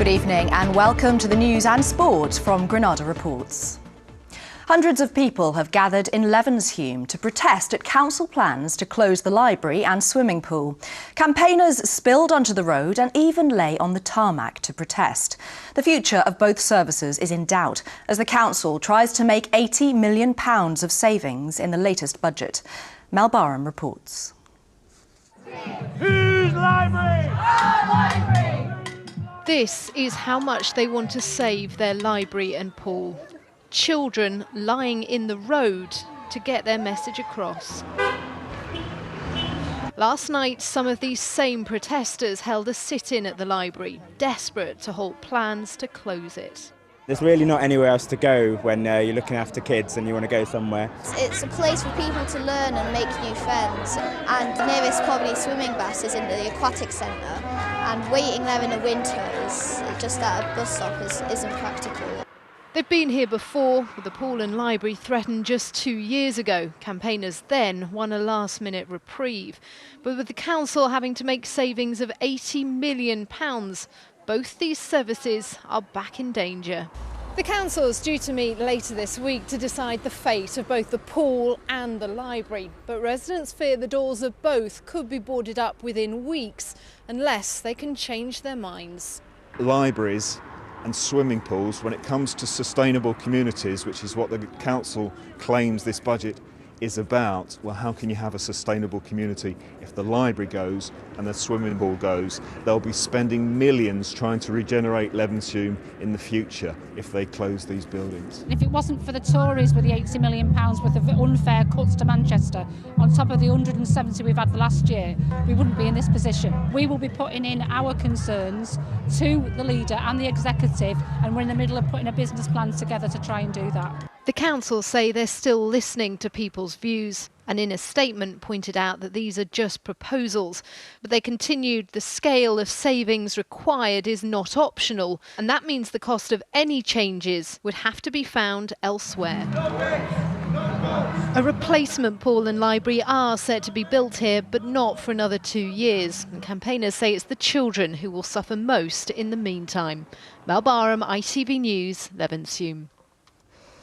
Good evening and welcome to the news and sport from Granada Reports. Hundreds of people have gathered in Levenshulme to protest at council plans to close the library and swimming pool. Campaigners spilled onto the road and even lay on the tarmac to protest. The future of both services is in doubt as the council tries to make £80 million of savings in the latest budget. Mel Barham reports. Whose library? Our library! This is how much they want to save their library and pool. Children lying in the road to get their message across. Last night, some of these same protesters held a sit-in at the library, desperate to halt plans to close it. There's really not anywhere else to go when you're looking after kids and you want to go somewhere. It's a place for people to learn and make new friends, and the nearest probably swimming baths is in the aquatic centre, and waiting there in the winter is just at a bus stop isn't practical. They've been here before, with the pool and library threatened just 2 years ago. Campaigners then won a last-minute reprieve. But with the council having to make savings of £80 million, both these services are back in danger. The council is due to meet later this week to decide the fate of both the pool and the library. But residents fear the doors of both could be boarded up within weeks unless they can change their minds. Libraries and swimming pools, when it comes to sustainable communities, which is what the council claims this budget is about, well, how can you have a sustainable community? If the library goes and the swimming pool goes, they'll be spending millions trying to regenerate Levenshulme in the future if they close these buildings. If it wasn't for the Tories with the £80 million worth of unfair cuts to Manchester, on top of the 170 we've had the last year, we wouldn't be in this position. We will be putting in our concerns to the leader and the executive, and we're in the middle of putting a business plan together to try and do that. The council say they're still listening to people's views, and in a statement pointed out that these are just proposals. But they continued the scale of savings required is not optional, and that means the cost of any changes would have to be found elsewhere. A replacement pool and library are set to be built here, but not for another 2 years. And campaigners say it's the children who will suffer most in the meantime. Mel Barham, ITV News, Levenshulme.